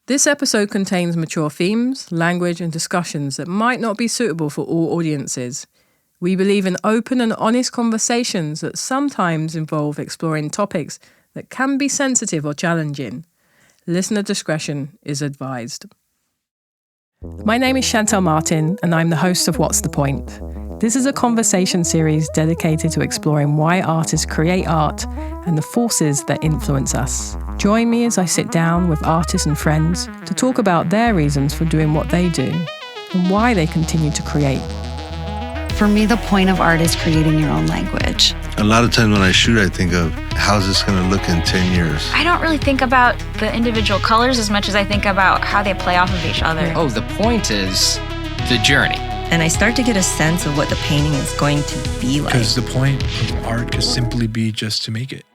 This episode contains mature themes, language, and discussions that might not be suitable for all audiences. We believe in open and honest conversations that sometimes involve exploring topics that can be sensitive or challenging. Listener discretion is advised. My name is Shantell Martin, and I'm the host of What's the Point? This is a conversation series dedicated to exploring why artists create art and the forces that influence us. Join me as I sit down with artists and friends to talk about their reasons for doing what they do and why they continue to create. For me, the point of art is creating your own language. A lot of times when I shoot, I think of how's this going to look in 10 years? I don't really think about the individual colors as much as I think about how they play off of each other. Oh, the point is the journey. And I start to get a sense of what the painting is going to be like. Because the point of art could simply be just to make it.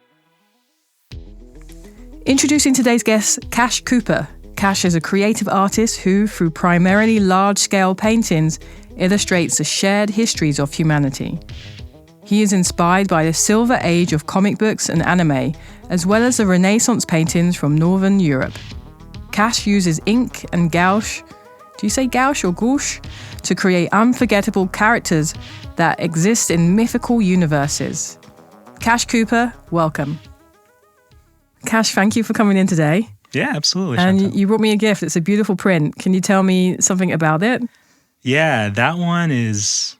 Introducing today's guest, Cash Cooper. Cash is a creative artist who, through primarily large-scale paintings, illustrates the shared histories of humanity. He is inspired by the silver age of comic books and anime, as well as the Renaissance paintings from Northern Europe. Cash uses ink and gouache, do you say gouache or gouache? To create unforgettable characters that exist in mythical universes. Cash Cooper, welcome. Cash, thank you for coming in today. Yeah, absolutely. And Shantell. you brought me a gift. It's a beautiful print. Can you tell me something about it? Yeah, that one it's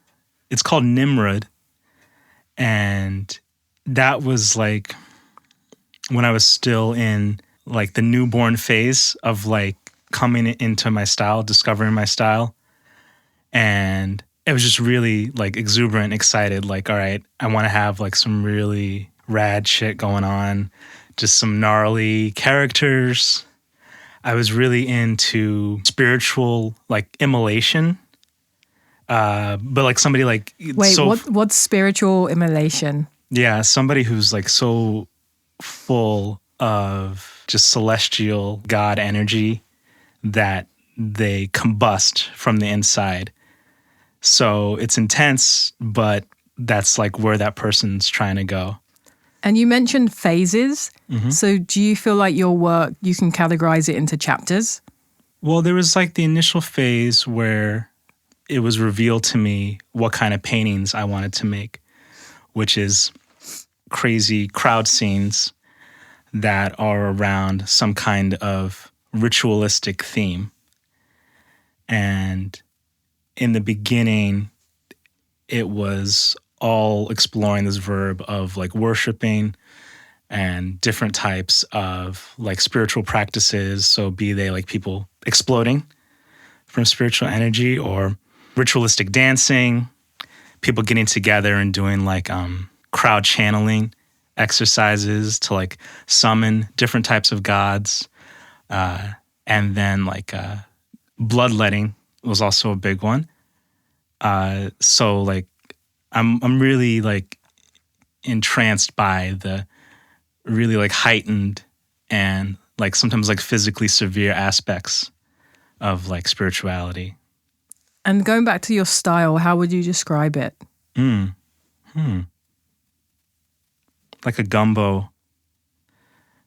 called Nimrod. And that was like when I was still in like the newborn phase of like coming into my style, discovering my style. And it was just really like exuberant, excited. Like, all right, I want to have like some really rad shit going on, just some gnarly characters. I was really into spiritual like immolation. But like somebody like... Wait, what's spiritual immolation? Yeah, somebody who's like so full of just celestial God energy that they combust from the inside. So it's intense, but that's like where that person's trying to go. And you mentioned phases. Mm-hmm. So do you feel like your work, you can categorize it into chapters? Well, there was like the initial phase where it was revealed to me what kind of paintings I wanted to make, which is crazy crowd scenes that are around some kind of ritualistic theme. And in the beginning, it was all exploring this verb of like worshiping and different types of like spiritual practices. So be they like people exploding from spiritual energy or ritualistic dancing, people getting together and doing like crowd channeling exercises to like summon different types of gods. And then like bloodletting was also a big one. So like I'm really like entranced by the really like heightened and like sometimes like physically severe aspects of like spirituality. And going back to your style, how would you describe it? Like a gumbo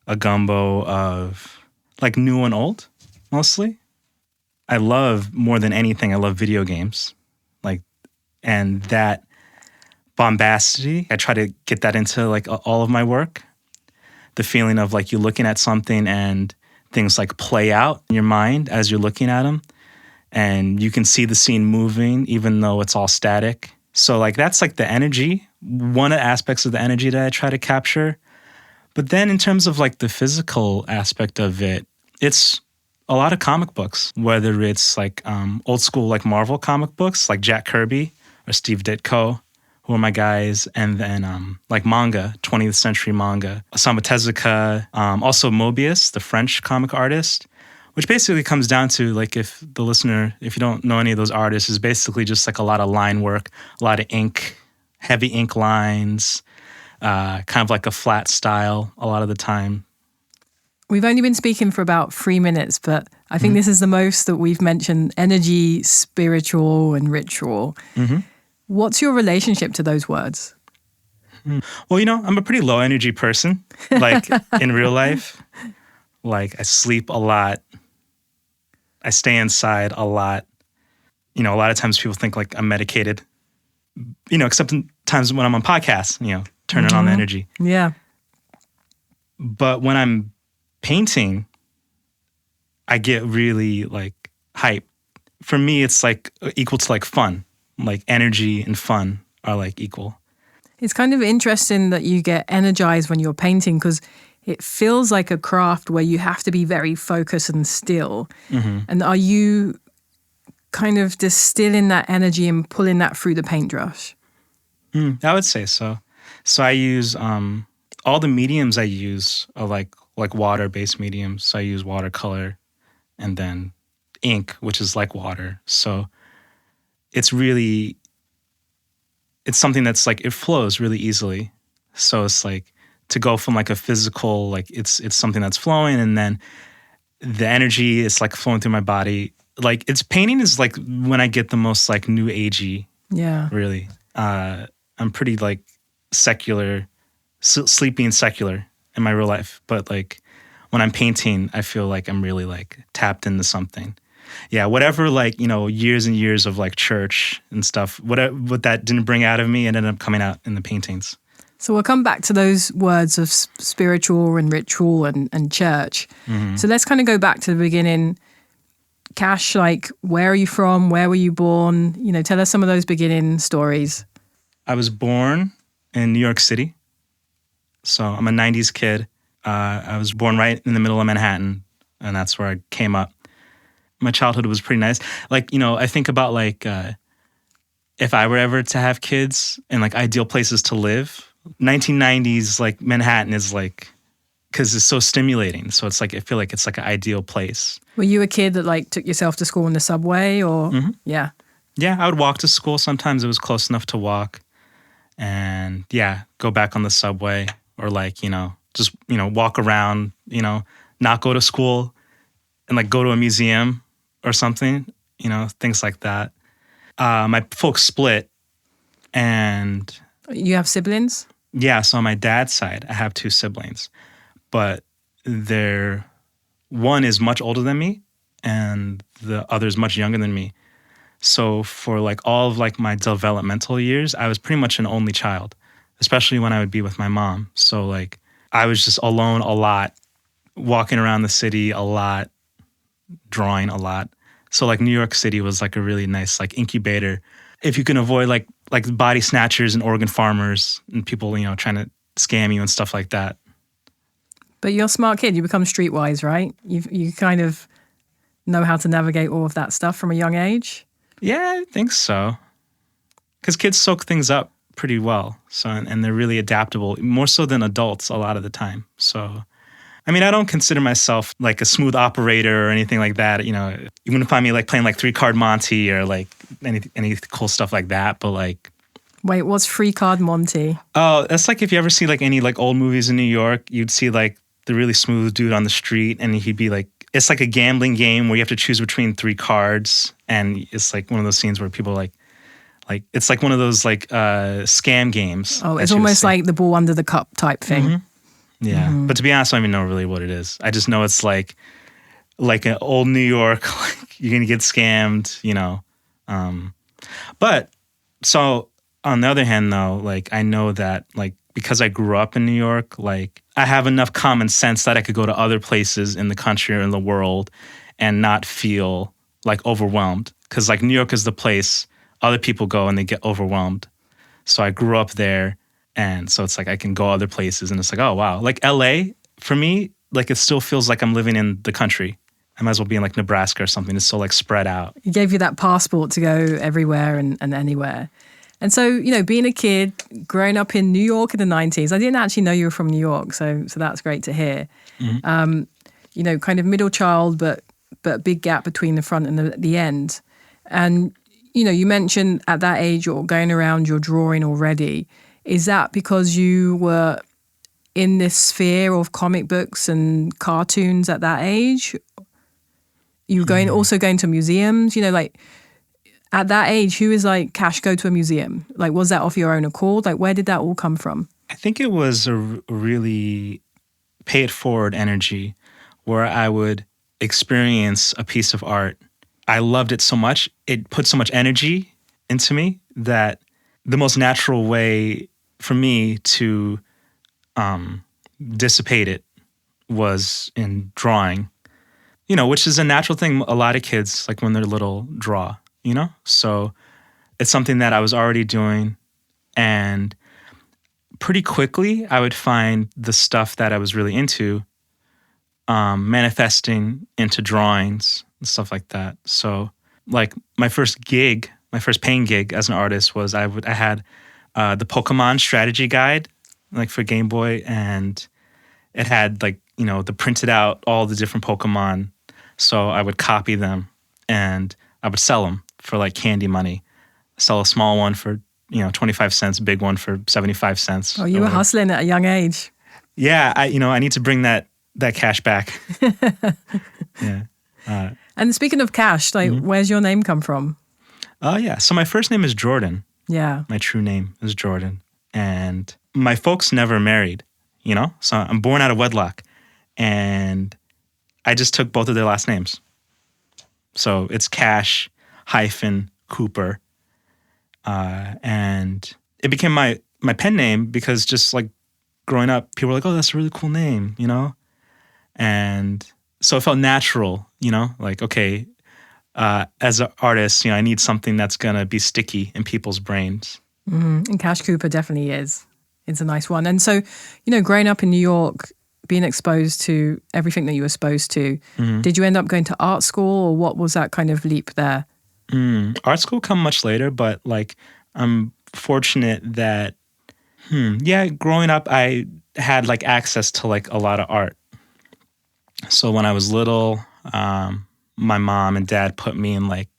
of like new and old, mostly. I love, more than anything, I love video games. Like, and that bombacity, I try to get that into like all of my work. The feeling of like you're looking at something and things like play out in your mind as you're looking at them. And you can see the scene moving even though it's all static. So like that's like the energy, one of the aspects of the energy that I try to capture. But then in terms of like the physical aspect of it, it's a lot of comic books, whether it's like old school like Marvel comic books like Jack Kirby or Steve Ditko, who are my guys, and then like manga, 20th century manga, Osamu Tezuka, also Mobius, the French comic artist, which basically comes down to like if the listener, if you don't know any of those artists, is basically just like a lot of line work, a lot of ink, heavy ink lines, kind of like a flat style a lot of the time. We've only been speaking for about 3 minutes, but I think this is the most that we've mentioned energy, spiritual, and ritual. Mm-hmm. What's your relationship to those words? Well, you know, I'm a pretty low energy person, like in real life. Like I sleep a lot. I stay inside a lot. You know, a lot of times people think like I'm medicated, you know, except in times when I'm on podcasts, you know, turning on the energy. Yeah. But when I'm painting, I get really like hype. For me, it's like equal to like fun. Like energy and fun are like equal. It's kind of interesting that you get energized when you're painting because it feels like a craft where you have to be very focused and still. And are you kind of distilling that energy and pulling that through the paintbrush? I would say so. So I use all the mediums I use are like water-based mediums. So I use watercolor and then ink, which is like water. So it's something that's like, it flows really easily. So it's like to go from like a physical, like it's something that's flowing, and then the energy is like flowing through my body. Like it's painting is like when I get the most like new agey. Yeah. Really. I'm pretty like secular, sleepy and secular in my real life. But like when I'm painting, I feel like I'm really like tapped into something. Yeah, whatever, like, you know, years and years of like church and stuff, what that didn't bring out of me ended up coming out in the paintings. So we'll come back to those words of spiritual and ritual and church. So let's kind of go back to the beginning. Cash, like, where are you from? Where were you born? You know, tell us some of those beginning stories. I was born in New York City. So I'm a 90s kid. I was born right in the middle of Manhattan, and that's where I came up. My childhood was pretty nice. Like, you know, I think about like if I were ever to have kids and like ideal places to live, 1990s, like Manhattan is like, because it's so stimulating. So it's like, I feel like it's like an ideal place. Were you a kid that like took yourself to school in the subway or? Yeah. Yeah, I would walk to school. Sometimes it was close enough to walk. And yeah, go back on the subway or like, you know, just, you know, walk around, you know, not go to school and like go to a museum or something, you know, things like that. My folks split, and You have siblings? yeah, so on my dad's side, I have 2 siblings, but one is much older than me and the other is much younger than me. So for like all of like my developmental years, I was pretty much an only child, especially when I would be with my mom. So like I was just alone a lot, walking around the city a lot, drawing a lot. So like New York City was like a really nice like incubator. If you can avoid like body snatchers and organ farmers and people, you know, trying to scam you and stuff like that. But you're a smart kid. You become streetwise, right? You kind of know how to navigate all of that stuff from a young age. Yeah, I think so. Because kids soak things up pretty well. So and they're really adaptable, more so than adults a lot of the time. So I mean, I don't consider myself like a smooth operator or anything like that. You know, you wouldn't find me like playing like 3-card Monty or like any cool stuff like that. But like, wait, what's 3-card Monty? Oh, that's like if you ever see like any like old movies in New York, you'd see like the really smooth dude on the street, and he'd be like, it's like a gambling game where you have to choose between 3 cards, and it's like one of those scenes where people like it's like one of those like scam games. Oh, it's almost like the ball under the cup type thing. Yeah, but to be honest, I don't even know really what it is. I just know it's like an old New York, like you're gonna get scammed, you know. But so on the other hand, though, like I know that like because I grew up in New York, like I have enough common sense that I could go to other places in the country or in the world and not feel like overwhelmed. Because like New York is the place other people go and they get overwhelmed. So I grew up there. And so it's like I can go other places and it's like, oh, wow. Like LA, for me, like it still feels like I'm living in the country. I might as well be in like Nebraska or something. It's so like spread out. It gave you that passport to go everywhere and anywhere. And so, you know, being a kid, growing up in New York in the 90s, I didn't actually know you were from New York. So that's great to hear. You know, kind of middle child, but big gap between the front and the end. And, you know, you mentioned at that age you're going around, you're drawing already. Is that because you were in this sphere of comic books and cartoons at that age? You were also going to museums, you know, like at that age, who is like, Cash, go to a museum? Like, was that off your own accord? Like, where did that all come from? I think it was a really pay it forward energy where I would experience a piece of art, I loved it so much. It put so much energy into me that the most natural way for me to dissipate it was in drawing, which is a natural thing. A lot of kids, like when they're little, draw, So it's something that I was already doing. And pretty quickly, I would find the stuff that I was really into manifesting into drawings and stuff like that. So like my first paying gig as an artist was I had the Pokemon strategy guide, like for Game Boy, and it had like, the printed out all the different Pokemon. So I would copy them and I would sell them for like candy money. Sell a small one for, 25 cents, big one for 75 cents. Oh, you were hustling at a young age. Yeah, I need to bring that cash back. Yeah. And speaking of cash, like, where's your name come from? Yeah. So my first name is Jordan. Yeah. My true name is Jordan. And my folks never married, So I'm born out of wedlock. And I just took both of their last names. So it's Cash hyphen Cooper. And it became my pen name because just like growing up, people were like, oh, that's a really cool name, And so it felt natural, like, okay, as an artist, I need something that's going to be sticky in people's brains. And Cash Cooper definitely is. It's a nice one. And so, growing up in New York, being exposed to everything that you were supposed to, did you end up going to art school, or what was that kind of leap there? Art school come much later, but like I'm fortunate that, growing up, I had like access to like a lot of art. So when I was little, my mom and dad put me in like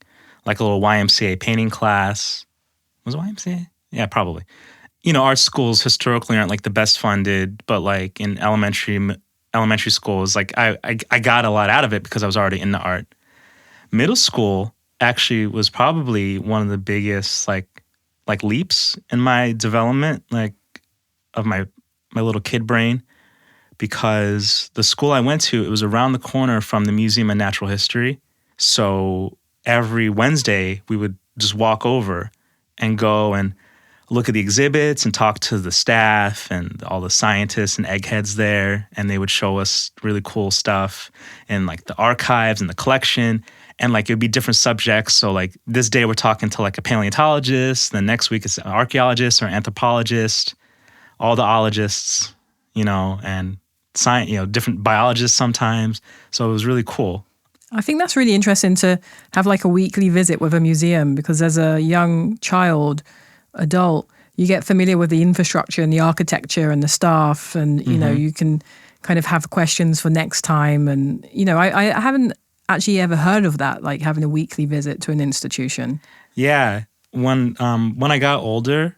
a little YMCA painting class. Was it YMCA? Yeah, probably. Art schools historically aren't like the best funded, but like in elementary schools, like I got a lot out of it because I was already into art. Middle school actually was probably one of the biggest like leaps in my development, like of my little kid brain, because the school I went to, it was around the corner from the Museum of Natural History. So every Wednesday we would just walk over and go and look at the exhibits and talk to the staff and all the scientists and eggheads there. And they would show us really cool stuff in like the archives and the collection. And like it would be different subjects. So like this day we're talking to like a paleontologist. Then next week it's an archaeologist or anthropologist, all the ologists, and science, different biologists sometimes. So it was really cool. I think that's really interesting to have like a weekly visit with a museum, because as a young child, adult, you get familiar with the infrastructure and the architecture and the staff, and you can kind of have questions for next time. And I haven't actually ever heard of that, like having a weekly visit to an institution. Yeah, when I got older,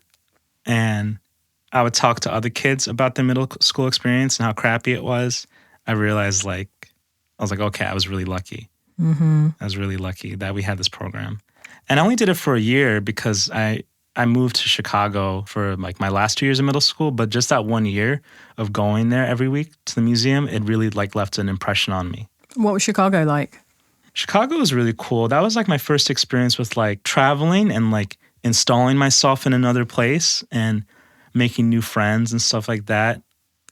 and I would talk to other kids about their middle school experience and how crappy it was, I realized I was like, okay, I was really lucky. I was really lucky that we had this program, and I only did it for a year because I moved to Chicago for like my last 2 years of middle school, but just that 1 year of going there every week to the museum, it really like left an impression on me. What was Chicago like? Chicago was really cool. That was like my first experience with like traveling and like installing myself in another place and making new friends and stuff like that.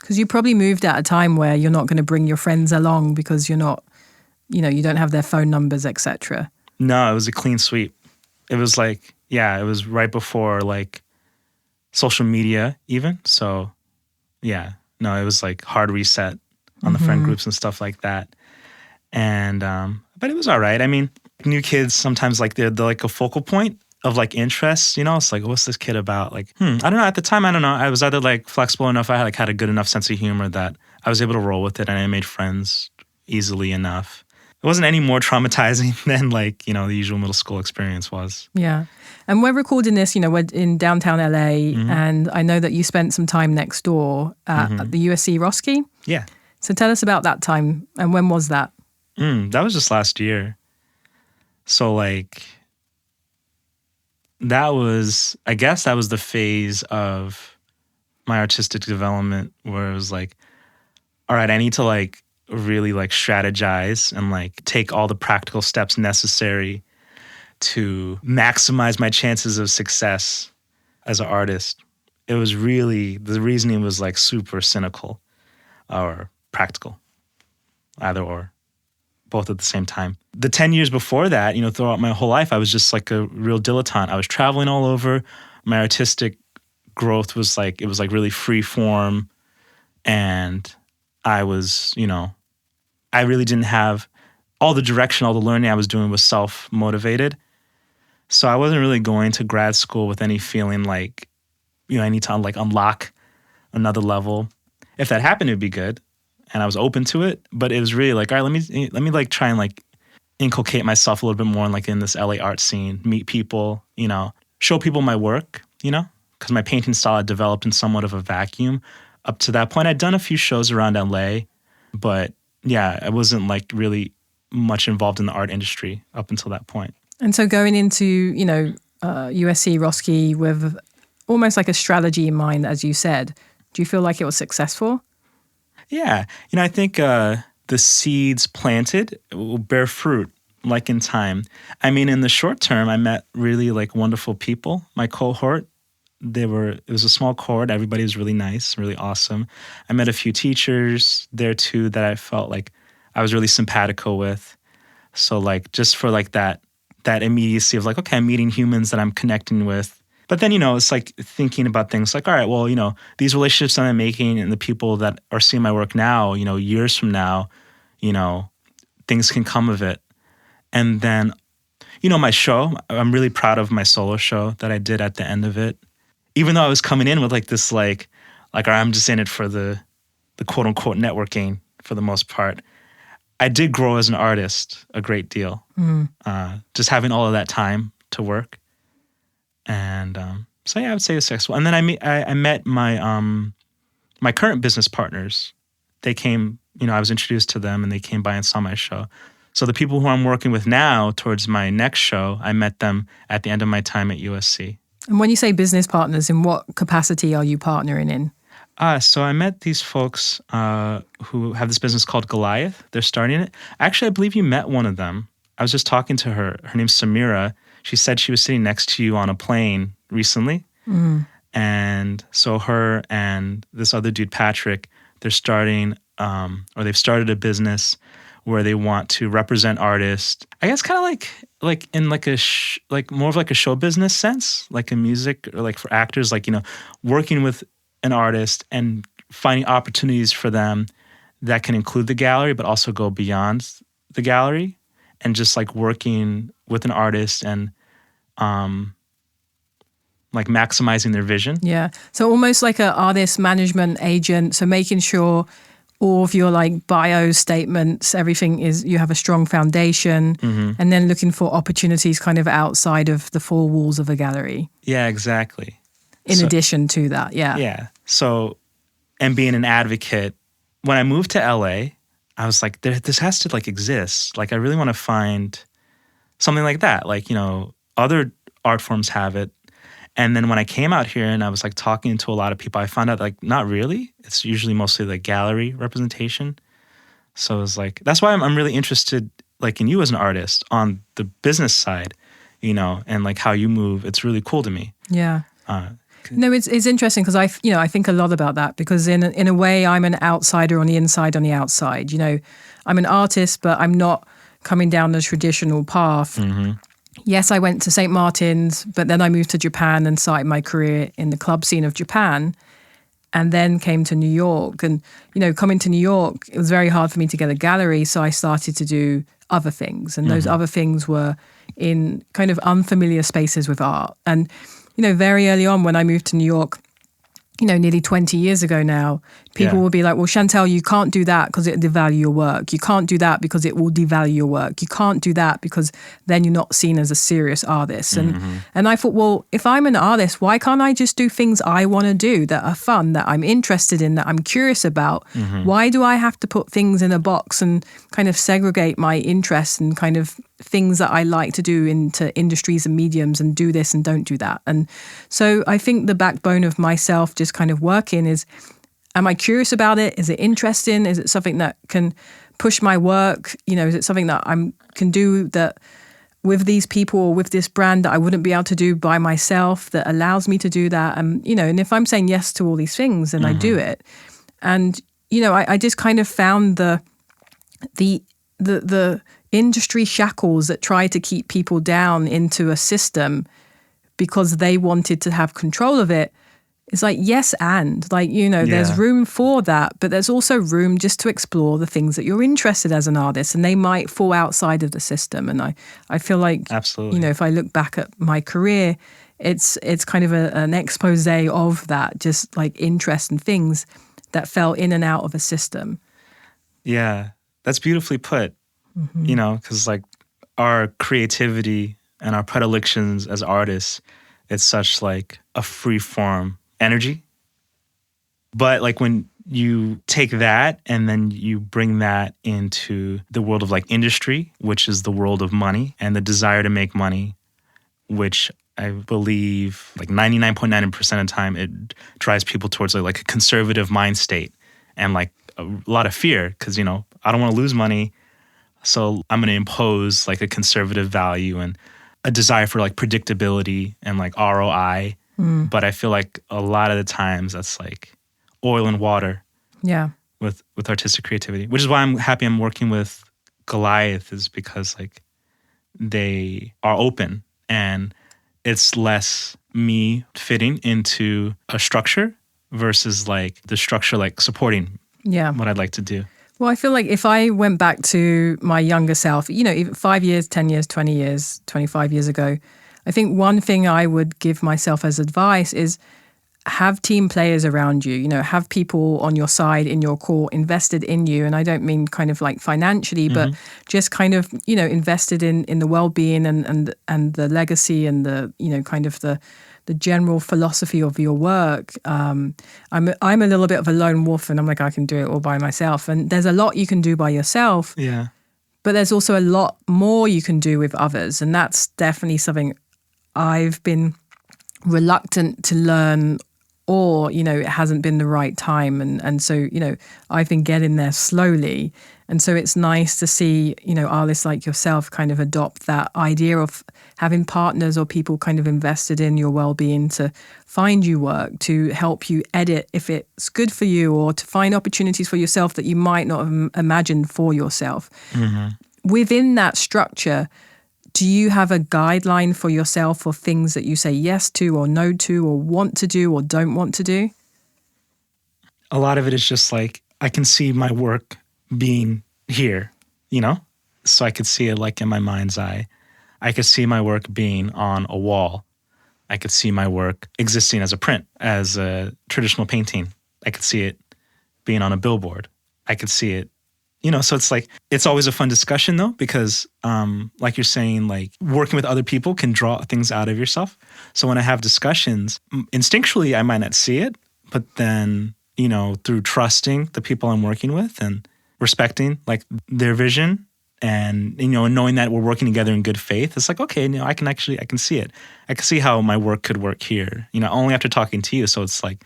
Because you probably moved at a time where you're not going to bring your friends along because you're not, you don't have their phone numbers, etc. No, it was a clean sweep. It was like, it was right before like social media even. So yeah, no, it was like hard reset on the friend groups and stuff like that. And, but it was all right. I mean, new kids sometimes like they're like a focal point of like interests, it's like, what's this kid about? Like, I don't know. At the time, I don't know. I was either like flexible enough. I had a good enough sense of humor that I was able to roll with it, and I made friends easily enough. It wasn't any more traumatizing than like, the usual middle school experience was. Yeah. And we're recording this, we're in downtown LA, and I know that you spent some time next door at the USC Roski. Yeah. So tell us about that time, and when was that? That was just last year. So like, I guess that was the phase of my artistic development where it was like, all right, I need to like really like strategize and like take all the practical steps necessary to maximize my chances of success as an artist. It was really, the reasoning was like super cynical or practical, either or, both at the same time. The 10 years before that, throughout my whole life, I was just like a real dilettante. I was traveling all over. My artistic growth was like, it was like really free form. And I was, I really didn't have all the direction, all the learning I was doing was self-motivated. So I wasn't really going to grad school with any feeling like, I need to like unlock another level. If that happened, it'd be good. And I was open to it, but it was really like, all right, let me like try and like inculcate myself a little bit more in this LA art scene, meet people, show people my work, because my painting style had developed in somewhat of a vacuum. Up to that point, I'd done a few shows around LA, but yeah, I wasn't like really much involved in the art industry up until that point. And so going into, USC Roski with almost like a strategy in mind, as you said, do you feel like it was successful? Yeah. I think the seeds planted will bear fruit like in time. I mean, in the short term, I met really like wonderful people. My cohort, it was a small cohort. Everybody was really nice, really awesome. I met a few teachers there too that I felt like I was really simpatico with. So like just for like that immediacy of like, okay, I'm meeting humans that I'm connecting with. But then, it's like thinking about things like, all right, well, these relationships that I'm making and the people that are seeing my work now, years from now, things can come of it. And then, my show, I'm really proud of my solo show that I did at the end of it. Even though I was coming in with like this, like I'm just in it for the quote unquote networking for the most part. I did grow as an artist a great deal. Just having all of that time to work. And so yeah, I would say it's successful. And then I met my current business partners. They came, I was introduced to them and they came by and saw my show. So the people who I'm working with now towards my next show, I met them at the end of my time at USC. And when you say business partners, in what capacity are you partnering in? So I met these folks who have this business called Goliath. They're starting it. Actually, I believe you met one of them. I was just talking to her. Her name's Samira. She said she was sitting next to you on a plane recently. And so her and this other dude, Patrick, they're starting, or they've started a business where they want to represent artists. I guess kind of like in like like more of like a show business sense, like in music or like for actors, like, working with an artist and finding opportunities for them that can include the gallery, but also go beyond the gallery. And just like working with an artist and like maximizing their vision. Yeah. So almost like an artist management agent. So making sure all of your like bio statements, everything you have a strong foundation, and then looking for opportunities kind of outside of the four walls of a gallery. Yeah, exactly. In addition to that, yeah. Yeah. So, and being an advocate, when I moved to LA, I was like, this has to like exist. Like, I really want to find something like that. Like, other art forms have it. And then when I came out here and I was like talking to a lot of people, I found out like, not really. It's usually mostly the gallery representation. So it was like, that's why I'm really interested like in you as an artist on the business side, and like how you move. It's really cool to me. Yeah. No, it's interesting because I think a lot about that because in a way I'm an outsider on the inside, on the outside. I'm an artist, but I'm not coming down the traditional path. Yes, I went to St. Martin's, but then I moved to Japan and started my career in the club scene of Japan, and then came to New York. And coming to New York, it was very hard for me to get a gallery, so I started to do other things, and those other things were in kind of unfamiliar spaces with art. And very early on when I moved to New York, nearly 20 years ago now, people will be like, well, Shantell, you can't do that because it'll devalue your work. You can't do that because it will devalue your work. You can't do that because then you're not seen as a serious artist. And I thought, well, if I'm an artist, why can't I just do things I want to do that are fun, that I'm interested in, that I'm curious about? Why do I have to put things in a box and kind of segregate my interests and kind of things that I like to do into industries and mediums and do this and don't do that? And so I think the backbone of myself just kind of working is am I curious about it? Is it interesting? Is it something that can push my work? Is it something that I can do that with these people or with this brand that I wouldn't be able to do by myself, that allows me to do that? And if I'm saying yes to all these things, then I do it. And, I just kind of found the industry shackles that try to keep people down into a system because they wanted to have control of it. It's like, yes, and there's room for that, but there's also room just to explore the things that you're interested as an artist, and they might fall outside of the system. And I feel like, absolutely, if I look back at my career, it's kind of an expose of that, just like interest and things that fell in and out of a system. Yeah, that's beautifully put. Because like our creativity and our predilections as artists, it's such like a free form energy. But like when you take that and then you bring that into the world of like industry, which is the world of money and the desire to make money, which I believe like 99.9% of the time it drives people towards like a conservative mind state and like a lot of fear because, I don't want to lose money. So I'm going to impose like a conservative value and a desire for like predictability and like ROI. But I feel like a lot of the times that's like oil and water. Yeah. With artistic creativity, which is why I'm happy I'm working with Goliath, is because like they are open and it's less me fitting into a structure versus like the structure like supporting what I'd like to do. Well, I feel like if I went back to my younger self, even 5 years, 10 years, 20 years, 25 years ago, I think one thing I would give myself as advice is have team players around you, have people on your side, in your court, invested in you. And I don't mean kind of like financially, but just kind of, invested in the well-being and the legacy and the, kind of the general philosophy of your work. I'm a little bit of a lone wolf, and I'm like, I can do it all by myself. And there's a lot you can do by yourself. Yeah. But there's also a lot more you can do with others. And that's definitely something I've been reluctant to learn, or, it hasn't been the right time. And so, I've been getting there slowly. And so it's nice to see, artists like yourself kind of adopt that idea of having partners or people kind of invested in your well-being to find you work, to help you edit if it's good for you, or to find opportunities for yourself that you might not have imagined for yourself. Within that structure, do you have a guideline for yourself for things that you say yes to or no to or want to do or don't want to do? A lot of it is just like, I can see my work being here, So I could see it like in my mind's eye. I could see my work being on a wall. I could see my work existing as a print, as a traditional painting. I could see it being on a billboard. I could see it, so it's like, it's always a fun discussion though, because like you're saying, like working with other people can draw things out of yourself. So when I have discussions, instinctually, I might not see it, but then, through trusting the people I'm working with and respecting like their vision and, knowing that we're working together in good faith, it's like, okay, I can see it. I can see how my work could work here, only after talking to you. So it's like,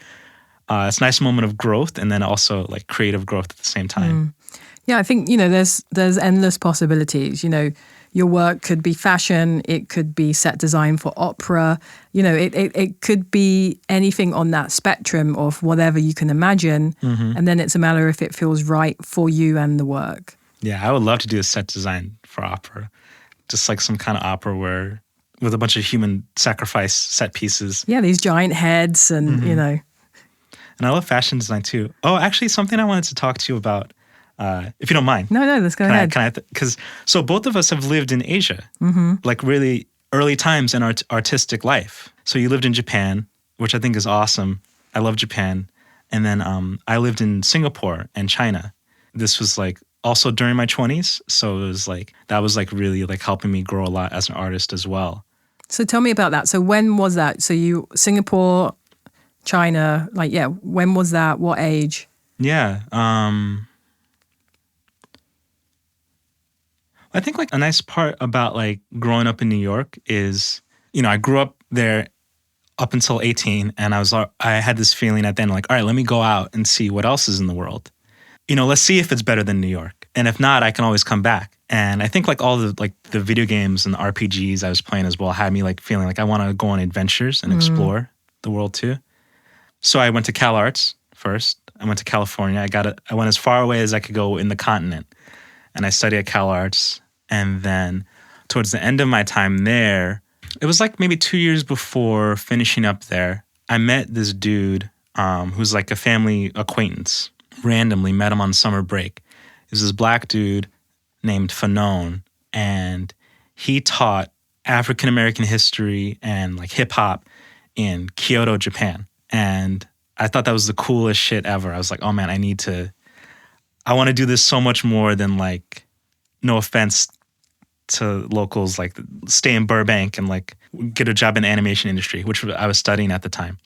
it's a nice moment of growth and then also like creative growth at the same time. Yeah, I think, there's endless possibilities. Your work could be fashion, it could be set design for opera, it could be anything on that spectrum of whatever you can imagine. And then it's a matter if it feels right for you and the work. Yeah, I would love to do a set design for opera. Just like some kind of opera where with a bunch of human sacrifice set pieces. Yeah, these giant heads and, And I love fashion design too. Oh, actually, something I wanted to talk to you about, if you don't mind. No, let's go ahead. Because so both of us have lived in Asia, like really early times in our artistic life. So you lived in Japan, which I think is awesome. I love Japan. And then I lived in Singapore and China. This was like also during my 20s. So it was like, that was like really like helping me grow a lot as an artist as well. So tell me about that. So when was that? So Singapore, China, when was that? What age? Yeah. I think like a nice part about like growing up in New York is, I grew up there up until 18. And I had this feeling at the end, like, all right, let me go out and see what else is in the world. Let's see if it's better than New York. And if not, I can always come back. And I think like all the video games and the RPGs I was playing as well had me like feeling like I want to go on adventures and explore the world too. So I went to Cal Arts first. I went to California. I went as far away as I could go in the continent. And I studied at Cal Arts. And then towards the end of my time there, it was like maybe 2 years before finishing up there, I met this dude who's like a family acquaintance. Randomly met him on summer break. He was this black dude named Fanone, and he taught African American history and like hip hop in Kyoto, Japan. And I thought that was the coolest shit ever. I was like, oh man, I want to do this so much more than like, no offense to locals, like stay in Burbank and like get a job in the animation industry, which I was studying at the time.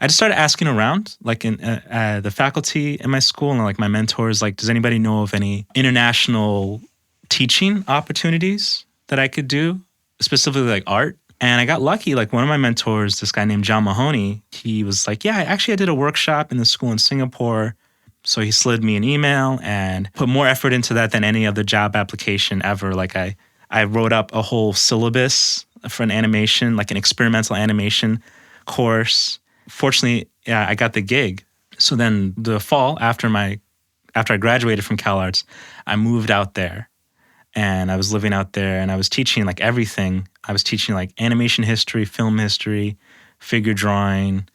I just started asking around, like in the faculty in my school and like my mentors, like, does anybody know of any international teaching opportunities that I could do, specifically like art? And I got lucky. Like one of my mentors, this guy named John Mahoney, he was like, yeah, I did a workshop in the school in Singapore. So he slid me an email and put more effort into that than any other job application ever. Like I wrote up a whole syllabus for an animation, like an experimental animation course. Fortunately, yeah, I got the gig. So then the fall after I graduated from Cal Arts, I moved out there and I was living out there and I was teaching like everything. I was teaching like animation history, film history, figure drawing.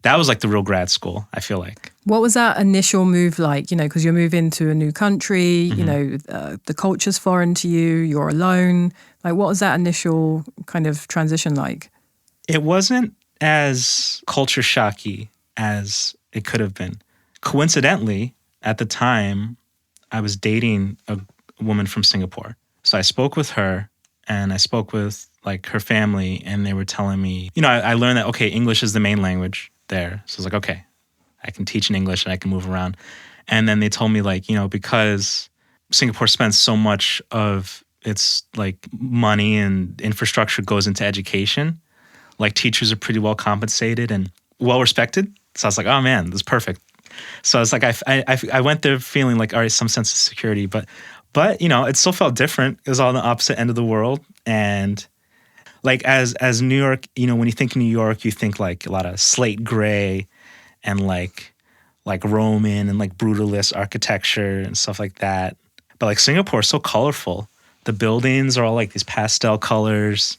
That was like the real grad school, I feel like. What was that initial move like? Because you're moving to a new country, the culture's foreign to you, you're alone. Like what was that initial kind of transition like? It wasn't as culture shocky as it could have been. Coincidentally, at the time, I was dating a woman from Singapore. So I spoke with her and I spoke with like her family and they were telling me, I learned that, okay, English is the main language there. So I was like, okay, I can teach in English and I can move around. And then they told me like, because Singapore spends so much of its like money and infrastructure goes into education, like teachers are pretty well compensated and well respected. So I was like, oh man, this is perfect. So I was like, I went there feeling like, all right, some sense of security, but it still felt different. It was on the opposite end of the world. And like as New York, when you think New York, you think like a lot of slate gray and like Roman and like brutalist architecture and stuff like that. But like Singapore is so colorful. The buildings are all like these pastel colors.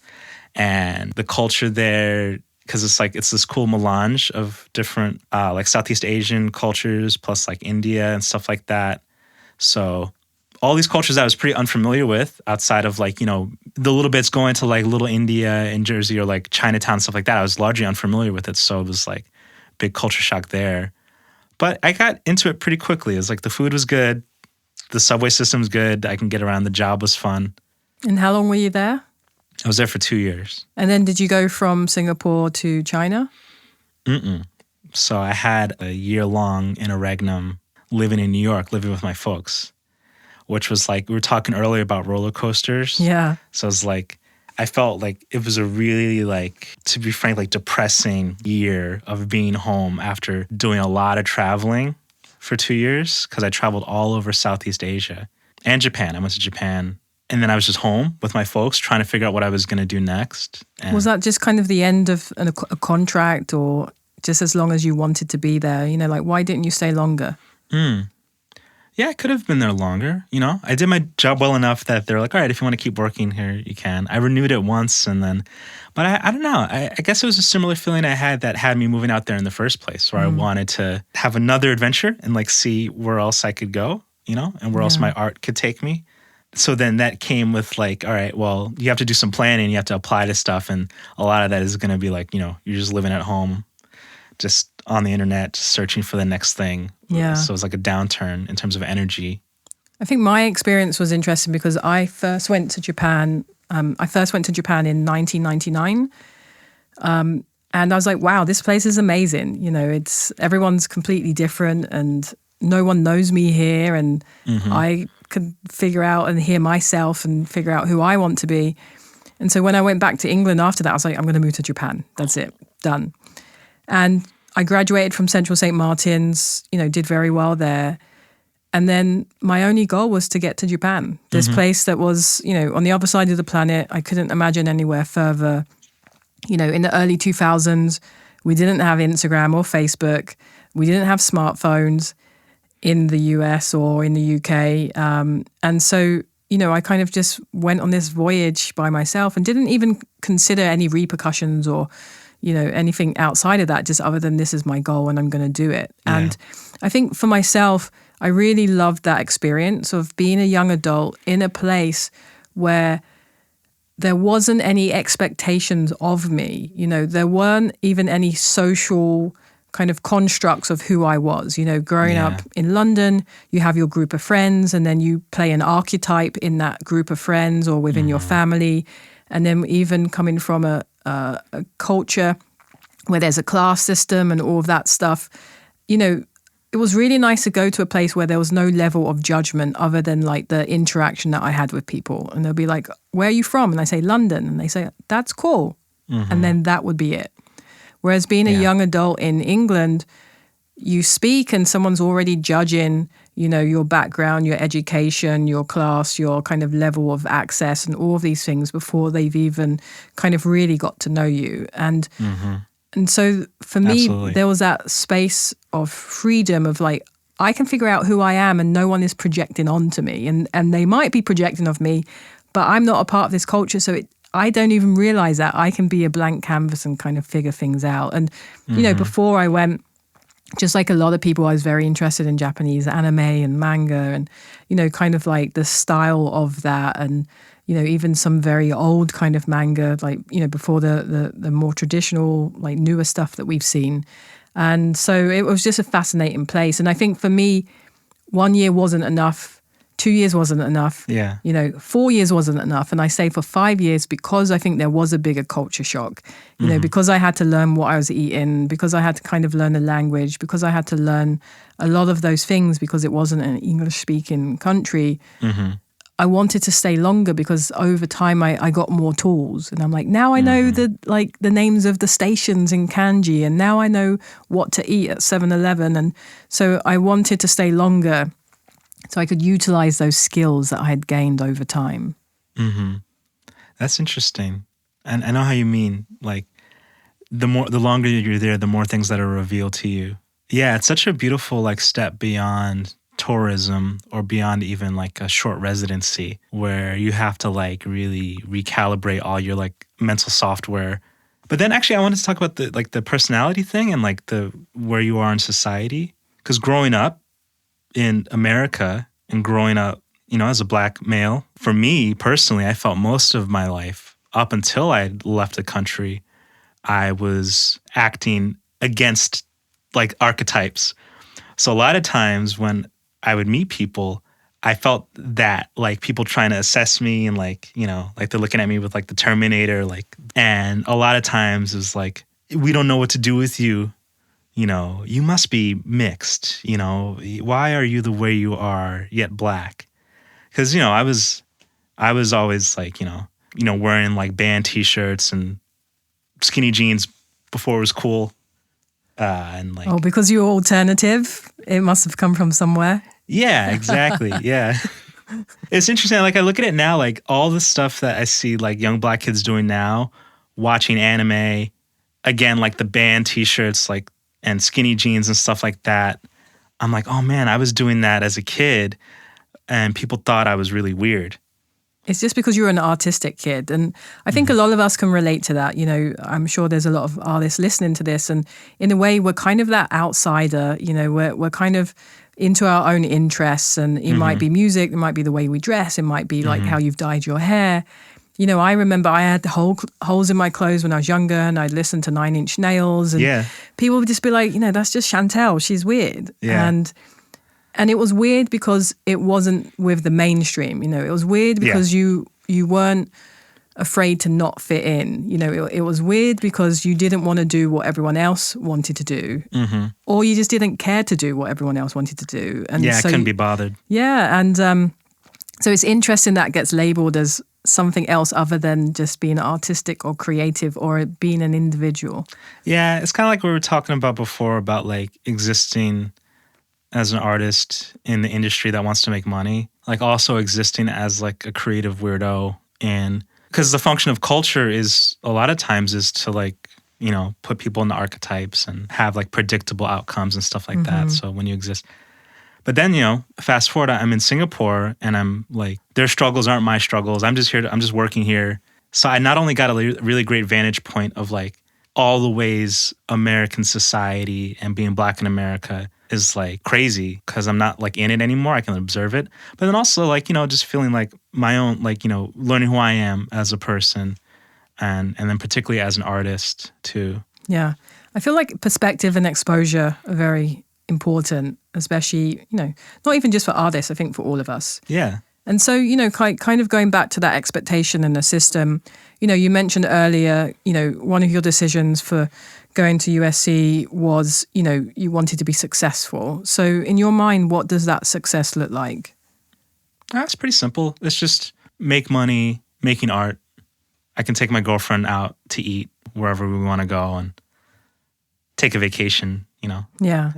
And the culture there, because it's this cool melange of different like Southeast Asian cultures plus like India and stuff like that. So all these cultures I was pretty unfamiliar with outside of like, the little bits going to like Little India in Jersey or like Chinatown, stuff like that. I was largely unfamiliar with it. So it was like big culture shock there. But I got into it pretty quickly. It was like the food was good. The subway system's good. I can get around. The job was fun. And how long were you there? I was there for 2 years. And then did you go from Singapore to China? So I had a year-long interregnum living in New York, living with my folks, which was like, we were talking earlier about roller coasters. Yeah. So it was like, I felt like it was a really like, to be frank, like depressing year of being home after doing a lot of traveling for 2 years because I traveled all over Southeast Asia and Japan. I went to Japan. And then I was just home with my folks trying to figure out what I was going to do next. And was that just kind of the end of a contract or just as long as you wanted to be there? Like why didn't you stay longer? Yeah, I could have been there longer. I did my job well enough that they're like, all right, if you want to keep working here, you can. I renewed it once and then, but I don't know. I guess it was a similar feeling I had that had me moving out there in the first place where I wanted to have another adventure and like see where else I could go, and where else my art could take me. So then that came with like, all right, well, you have to do some planning. You have to apply to stuff. And a lot of that is going to be like, you're just living at home, just on the internet, just searching for the next thing. Yeah. So it was like a downturn in terms of energy. I think my experience was interesting because I first went to Japan. In 1999. And I was like, wow, this place is amazing. Everyone's completely different and no one knows me here. And I could figure out and hear myself and figure out who I want to be. And so when I went back to England after that, I was like, I'm going to move to Japan. That's it. Done. And I graduated from Central St. Martin's, did very well there. And then my only goal was to get to Japan, this place that was, on the other side of the planet. I couldn't imagine anywhere further. In the early 2000s, we didn't have Instagram or Facebook. We didn't have smartphones in the US or in the UK. And so, I kind of just went on this voyage by myself and didn't even consider any repercussions or, anything outside of that, just other than this is my goal and I'm going to do it. Yeah. And I think for myself, I really loved that experience of being a young adult in a place where there wasn't any expectations of me. There weren't even any social kind of constructs of who I was. Growing up in London, you have your group of friends and then you play an archetype in that group of friends or within your family. And then even coming from a culture where there's a class system and all of that stuff, it was really nice to go to a place where there was no level of judgment other than like the interaction that I had with people. And they'll be like, where are you from? And I say, London. And they say, that's cool. And then that would be it. Whereas being a young adult in England, you speak and someone's already judging, your background, your education, your class, your kind of level of access and all of these things before they've even kind of really got to know you. And so for me, there was that space of freedom of like, I can figure out who I am and no one is projecting onto me. And they might be projecting of me, but I'm not a part of this culture. So I don't even realize that I can be a blank canvas and kind of figure things out. And, before I went, just like a lot of people, I was very interested in Japanese anime and manga and, kind of like the style of that and, even some very old kind of manga, like, before the more traditional, like newer stuff that we've seen. And so it was just a fascinating place. And I think for me, 1 year wasn't enough. 2 years wasn't enough. 4 years wasn't enough. And I say for 5 years because I think there was a bigger culture shock, because I had to learn what I was eating, because I had to kind of learn the language, because I had to learn a lot of those things because it wasn't an English-speaking country. I wanted to stay longer because over time I got more tools. And I'm like, now I know the names of the stations in kanji and now I know what to eat at 7-Eleven. And so I wanted to stay longer so I could utilize those skills that I had gained over time. That's interesting. And I know how you mean. Like, the longer you're there, the more things that are revealed to you. Yeah, it's such a beautiful like step beyond tourism or beyond even like a short residency where you have to like really recalibrate all your like mental software. But then actually I wanted to talk about the personality thing and like the where you are in society. Because growing up in America and growing up, as a black male, for me personally, I felt most of my life up until I left the country, I was acting against like archetypes. So a lot of times when I would meet people, I felt that like people trying to assess me and like, like they're looking at me with like the Terminator, like, and a lot of times it was like, we don't know what to do with you. You must be mixed, why are you the way you are yet black? Because, I was always like, wearing like band t-shirts and skinny jeans before it was cool. And like, because you're alternative, it must have come from somewhere. Yeah, exactly. Yeah. It's interesting. Like I look at it now, like all the stuff that I see like young black kids doing now, watching anime, again, like the band t-shirts, like, and skinny jeans and stuff like that. I'm like, oh man, I was doing that as a kid and people thought I was really weird. It's just because you're an artistic kid. And I think a lot of us can relate to that. I'm sure there's a lot of artists listening to this. And in a way, we're kind of that outsider. We're kind of into our own interests. And it might be music. It might be the way we dress. It might be like how you've dyed your hair. I remember I had holes in my clothes when I was younger and I'd listen to 9 Inch Nails. And people would just be like, that's just Shantell. She's weird. Yeah. And it was weird because it wasn't with the mainstream, It was weird because you weren't afraid to not fit in. It was weird because you didn't want to do what everyone else wanted to do. Or you just didn't care to do what everyone else wanted to do. And I couldn't be bothered. Yeah, and so it's interesting that gets labeled as something else other than just being artistic or creative or being an individual. Yeah, it's kind of like we were talking about before about like existing as an artist in the industry that wants to make money, like also existing as like a creative weirdo. And because the function of culture is a lot of times is to like, you know, put people into archetypes and have like predictable outcomes and stuff like that. So when you exist. But then, you know, fast forward, I'm in Singapore and I'm like, their struggles aren't my struggles. I'm just here, I'm just working here. So I not only got a really great vantage point of like all the ways American society and being Black in America is like crazy because I'm not like in it anymore. I can observe it. But then also like, you know, just feeling like my own, like, you know, learning who I am as a person and then particularly as an artist too. Yeah. I feel like perspective and exposure are very important, especially, you know, not even just for artists, I think for all of us. Yeah. And so, you know, kind of going back to that expectation in the system, you know, you mentioned earlier, you know, one of your decisions for going to USC was, you know, you wanted to be successful. So in your mind, what does that success look like? That's pretty simple. It's just make money, making art. I can take my girlfriend out to eat wherever we want to go and take a vacation, you know. Yeah.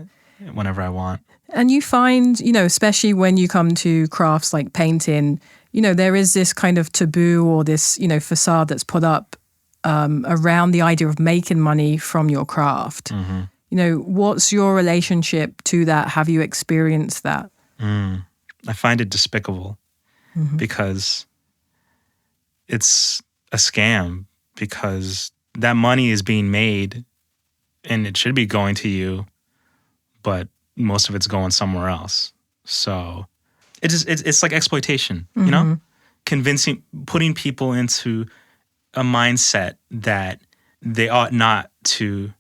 Whenever I want. And you find, you know, especially when you come to crafts like painting, you know, there is this kind of taboo or this, you know, facade that's put up around the idea of making money from your craft. You know, what's your relationship to that? Have you experienced that? I find it despicable because it's a scam, because that money is being made and it should be going to you, but most of it's going somewhere else. So it's like exploitation, you know? Putting people into a mindset that they ought not to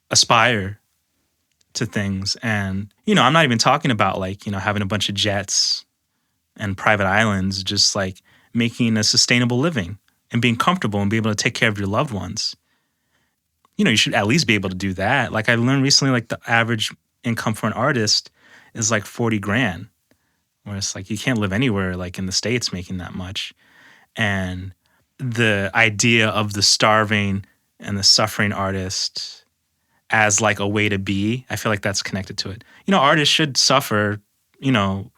aspire to things. And, you know, I'm not even talking about like, you know, having a bunch of jets and private islands, just like making a sustainable living and being comfortable and be able to take care of your loved ones. You know, you should at least be able to do that. Like I learned recently, like the average income for an artist is like 40 grand, where it's like you can't live anywhere like in the States making that much. And the idea of the starving and the suffering artist as like a way to be, I feel like that's connected to it. You know, artists should suffer, you know,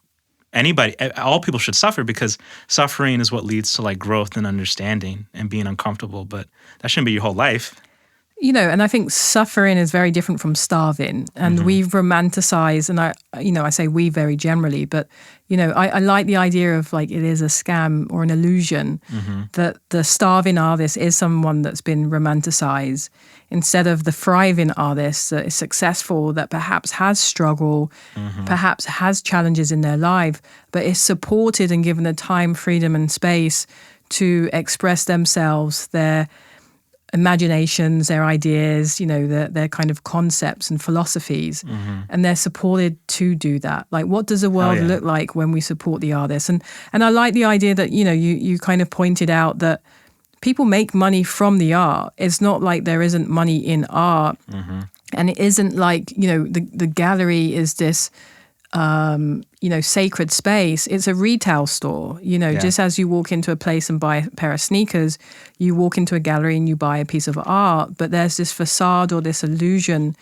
all people should suffer, because suffering is what leads to like growth and understanding and being uncomfortable, but that shouldn't be your whole life. You know, and I think suffering is very different from starving. And we've romanticized, and I say we very generally, but, you know, I like the idea of like it is a scam or an illusion that the starving artist is someone that's been romanticized instead of the thriving artist that is successful, that perhaps has struggle, perhaps has challenges in their life, but is supported and given the time, freedom and space to express themselves, their imaginations, their ideas, you know, their kind of concepts and philosophies, and they're supported to do that. Like, what does the world look like when we support the artists? And I like the idea that, you know, you kind of pointed out that people make money from the art. It's not like there isn't money in art, and it isn't like, you know, the gallery is this you know, sacred space. It's a retail store. You know, just as you walk into a place and buy a pair of sneakers, you walk into a gallery and you buy a piece of art, but there's this facade or this illusion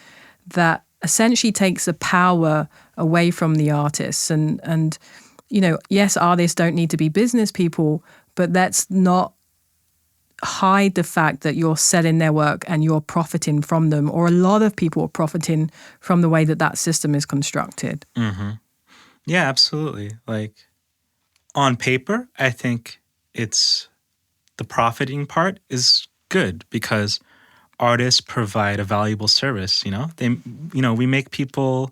that essentially takes the power away from the artists. And you know, yes, artists don't need to be business people, but let's not hide the fact that you're selling their work and you're profiting from them, or a lot of people are profiting from the way that system is constructed. Yeah, absolutely. Like on paper, I think it's the profiting part is good because artists provide a valuable service. You know, we make people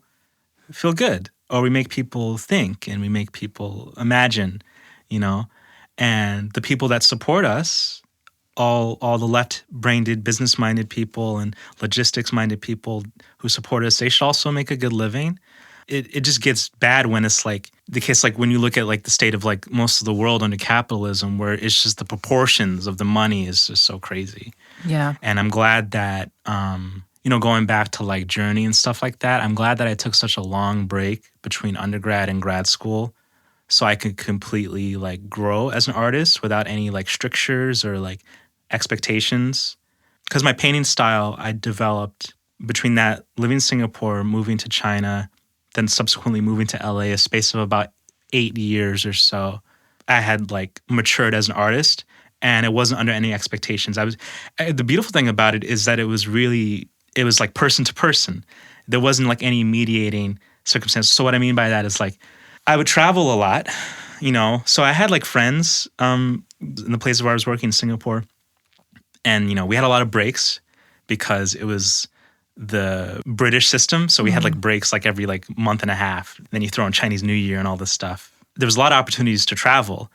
feel good, or we make people think, and we make people imagine. You know, and the people that support us, all the left-brained, business-minded people and logistics-minded people who support us, they should also make a good living. It just gets bad when it's like the case, like when you look at like the state of like most of the world under capitalism, where it's just the proportions of the money is just so crazy. Yeah. And I'm glad that, you know, going back to like Journey and stuff like that, I'm glad that I took such a long break between undergrad and grad school so I could completely like grow as an artist without any like strictures or like expectations. Because my painting style I developed between that living in Singapore, moving to China, then subsequently moving to LA, a space of about 8 years or so. I had like matured as an artist, and it wasn't under any expectations. The beautiful thing about it is that it was like person to person. There wasn't like any mediating circumstance. So what I mean by that is like I would travel a lot, so I had like friends in the places where I was working in Singapore, and we had a lot of breaks because it was the British system. So we had like breaks like every like month and a half. Then you throw in Chinese New Year and all this stuff. There was a lot of opportunities to travel,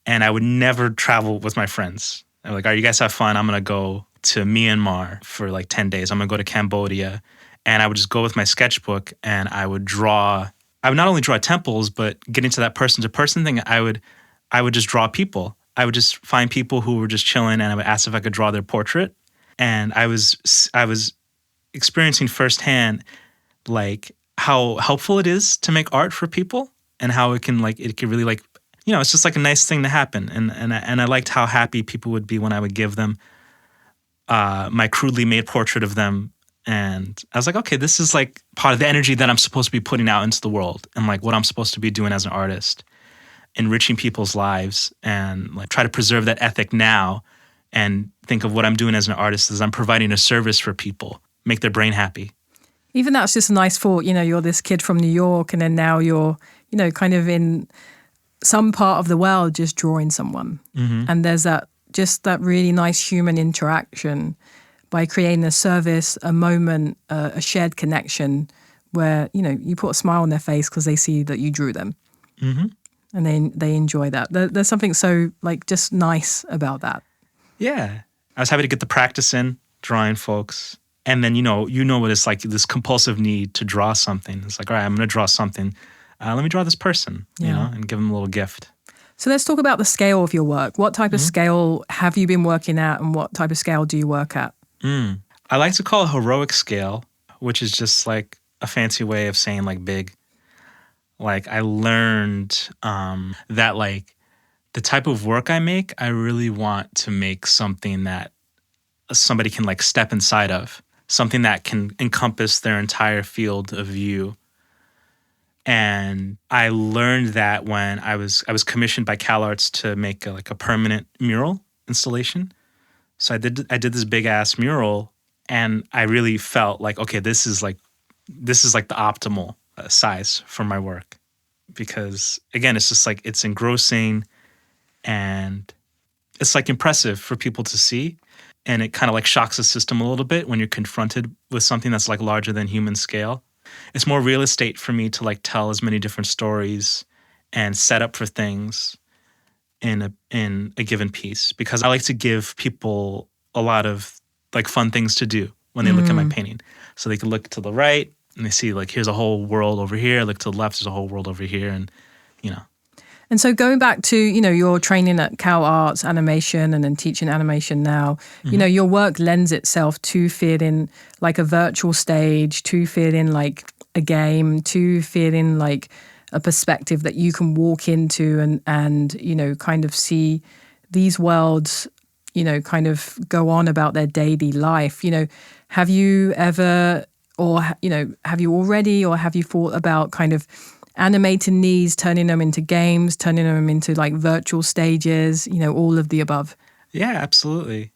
and I would never travel with my friends. I'm like, all right, you guys have fun. I'm going to go to Myanmar for like 10 days. I'm going to go to Cambodia. And I would just go with my sketchbook and I would draw. I would not only draw temples, but getting to that person to person thing, I would just draw people. I would just find people who were just chilling, and I would ask if I could draw their portrait. And I was experiencing firsthand like how helpful it is to make art for people, and how it can really like, it's just like a nice thing to happen. And I liked how happy people would be when I would give them my crudely made portrait of them. And I was like, okay, this is like part of the energy that I'm supposed to be putting out into the world, and like what I'm supposed to be doing as an artist, enriching people's lives, and like try to preserve that ethic now, and think of what I'm doing as an artist as I'm providing a service for people, make their brain happy. Even that's just a nice thought. You're this kid from New York, and then now you're, kind of in some part of the world just drawing someone. Mm-hmm. And there's that really nice human interaction by creating a service, a moment, a shared connection where, you put a smile on their face because they see that you drew them. Mm-hmm. And they enjoy that. There's something so like just nice about that. Yeah. I was happy to get the practice in drawing folks. And then, what it's like, this compulsive need to draw something. It's like, all right, I'm going to draw something. Let me draw this person, and give them a little gift. So let's talk about the scale of your work. What type of scale have you been working at, and what type of scale do you work at? I like to call it heroic scale, which is just like a fancy way of saying like big. Like I learned that like the type of work I make, I really want to make something that somebody can like step inside of, something that can encompass their entire field of view. And I learned that when I was commissioned by CalArts to make a permanent mural installation. So I did this big ass mural, and I really felt like, okay, this is like the optimal size for my work, because again, it's just like it's engrossing, and it's like impressive for people to see, and it kind of like shocks the system a little bit when you're confronted with something that's like larger than human scale. It's more real estate for me to like tell as many different stories and set up for things in a given piece, because I like to give people a lot of like fun things to do when they look at my painting. So they can look to the right and they see like, here's a whole world over here. Look to the left, there's a whole world over here. And, And so going back to, your training at CalArts animation and then teaching animation now, your work lends itself to feeling like a virtual stage, to feeling like a game, to feeling like a perspective that you can walk into and kind of see these worlds, kind of go on about their daily life. Have you ever, or, have you already, or have you thought about kind of animating these, turning them into games, turning them into like virtual stages, all of the above? Yeah, absolutely.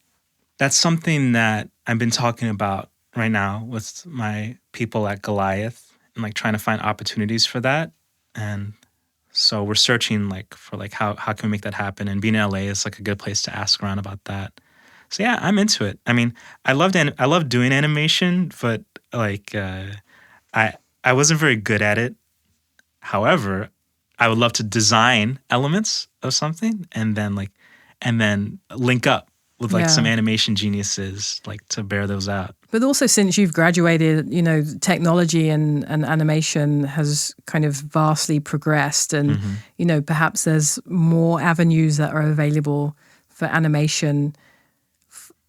That's something that I've been talking about right now with my people at Goliath, and like trying to find opportunities for that. And so we're searching like for like how can we make that happen? And being in LA is like a good place to ask around about that. So yeah, I'm into it. I mean, I love doing animation, but like I wasn't very good at it. However, I would love to design elements of something and then link up with like some animation geniuses like to bear those out. But also, since you've graduated, technology and animation has kind of vastly progressed, and perhaps there's more avenues that are available for animation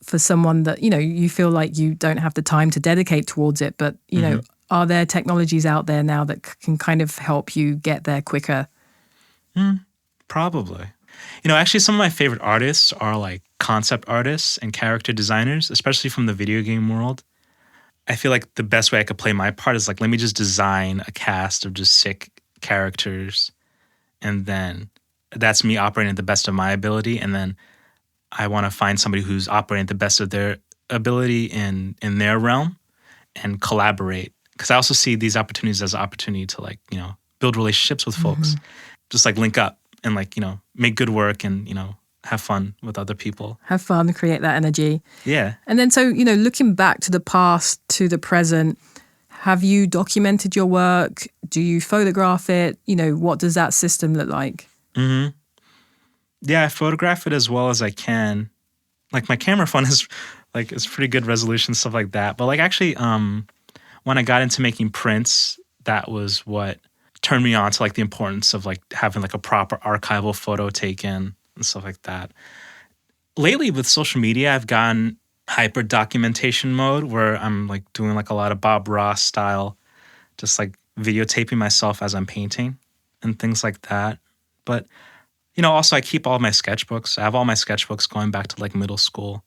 for someone that you feel like you don't have the time to dedicate towards it, but are there technologies out there now that can kind of help you get there quicker? Probably. Actually, some of my favorite artists are like concept artists and character designers, especially from the video game world. I feel like the best way I could play my part is like, let me just design a cast of just sick characters. And then that's me operating at the best of my ability. And then I want to find somebody who's operating at the best of their ability in their realm and collaborate. Because I also see these opportunities as an opportunity to like, build relationships with folks. Just like link up and like, make good work and, have fun with other people. Have fun, create that energy. Yeah. And then so, looking back to the past, to the present, have you documented your work? Do you photograph it? What does that system look like? Yeah, I photograph it as well as I can. Like my camera phone is like, it's pretty good resolution, stuff like that. But like actually, when I got into making prints, that was what turned me on to like the importance of like having like a proper archival photo taken and stuff like that. Lately with social media, I've gotten hyper documentation mode where I'm like doing like a lot of Bob Ross style, just like videotaping myself as I'm painting and things like that. But, also I keep all my sketchbooks. I have all my sketchbooks going back to like middle school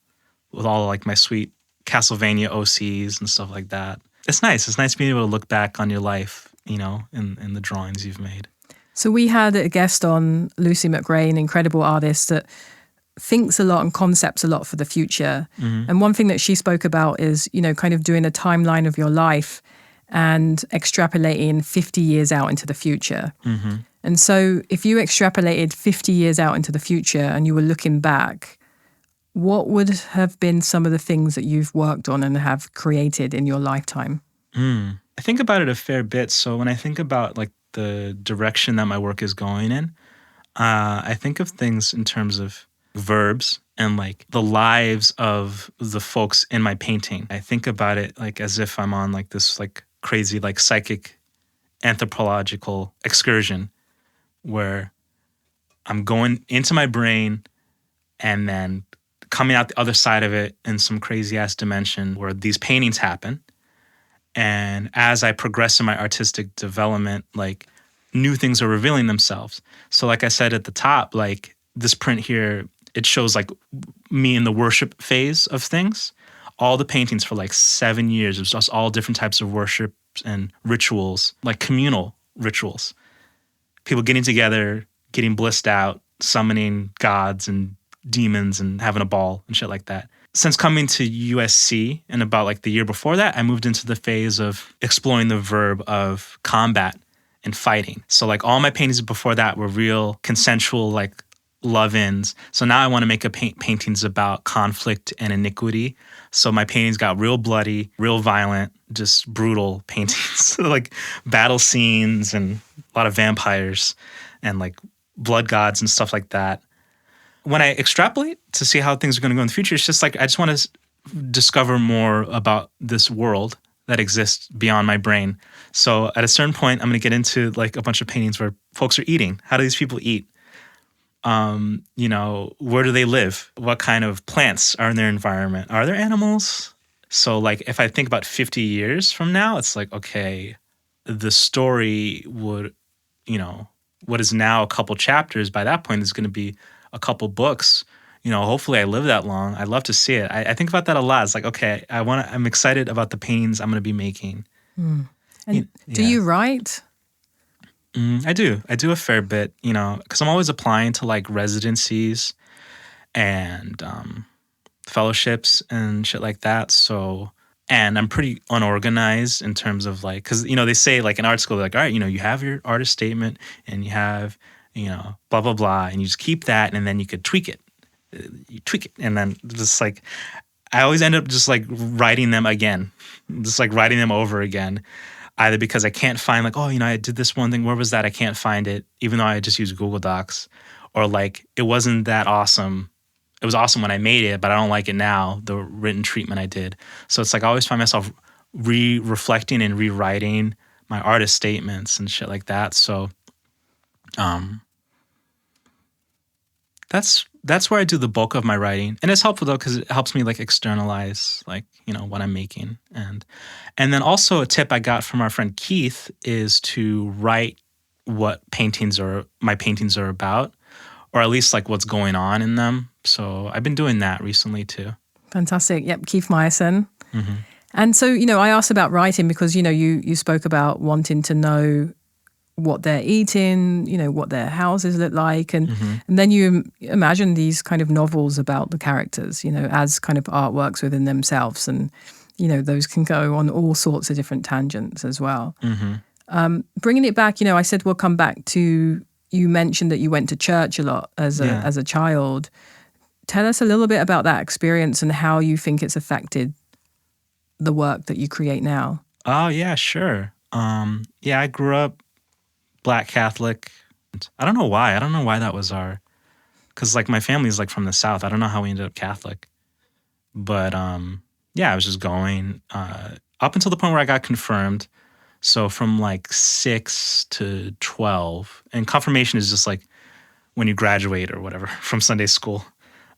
with all like my sweet Castlevania OCs and stuff like that. It's nice. It's nice being able to look back on your life, in the drawings you've made. So we had a guest on, Lucy McRae, an incredible artist that thinks a lot and concepts a lot for the future. And one thing that she spoke about is, kind of doing a timeline of your life and extrapolating 50 years out into the future. And so if you extrapolated 50 years out into the future and you were looking back, what would have been some of the things that you've worked on and have created in your lifetime? I think about it a fair bit. So when I think about like the direction that my work is going in, I think of things in terms of verbs and like the lives of the folks in my painting. I think about it like as if I'm on like this like crazy like psychic anthropological excursion where I'm going into my brain and then coming out the other side of it in some crazy ass dimension where these paintings happen. And as I progress in my artistic development, like new things are revealing themselves. So like I said at the top, like this print here, it shows like me in the worship phase of things. All the paintings for like 7 years, it was just all different types of worship and rituals, like communal rituals. People getting together, getting blissed out, summoning gods and demons and having a ball and shit like that. Since coming to USC and about like the year before that, I moved into the phase of exploring the verb of combat and fighting. So like all my paintings before that were real consensual like love-ins. So now I want to make paintings about conflict and iniquity. So my paintings got real bloody, real violent, just brutal paintings. Like battle scenes and a lot of vampires and like blood gods and stuff like that. When I extrapolate to see how things are going to go in the future, it's just like I just want to discover more about this world that exists beyond my brain. So at a certain point, I'm going to get into like a bunch of paintings where folks are eating. How do these people eat? Where do they live? What kind of plants are in their environment? Are there animals? So like if I think about 50 years from now, it's like, okay, the story would, what is now a couple chapters, by that point is going to be a couple books. Hopefully I live that long. I'd love to see it. I think about that a lot. It's like, okay, I'm excited about the paintings I'm going to be making. And do you write? I do a fair bit, because I'm always applying to like residencies and fellowships and shit like that. So, and I'm pretty unorganized in terms of like, because, they say like in art school, like, all right, you have your artist statement and you have, blah, blah, blah. And you just keep that and then you could tweak it. You tweak it. And then just like, I always end up just like writing them again, just like writing them over again. Either because I can't find like, I did this one thing. Where was that? I can't find it, even though I just use Google Docs. Or like, it wasn't that awesome. It was awesome when I made it, but I don't like it now, the written treatment I did. So it's like I always find myself reflecting and rewriting my artist statements and shit like that. So that's where I do the bulk of my writing. And it's helpful though, because it helps me like externalize like, what I'm making. And then also a tip I got from our friend Keith is to write what my paintings are about, or at least like what's going on in them. So I've been doing that recently too. Fantastic. Yep, Keith Meyerson. And so, I asked about writing because, you spoke about wanting to know what they're eating, what their houses look like. And then you imagine these kind of novels about the characters, as kind of artworks within themselves. And, those can go on all sorts of different tangents as well. Bringing it back, I said we'll come back to, you mentioned that you went to church a lot as a child. Tell us a little bit about that experience and how you think it's affected the work that you create now. Oh, yeah, sure. I grew up Black Catholic. I don't know why. I don't know why that was because like my family's like from the South. I don't know how we ended up Catholic. But I was just going up until the point where I got confirmed. So from like 6 to 12. And confirmation is just like when you graduate or whatever from Sunday school.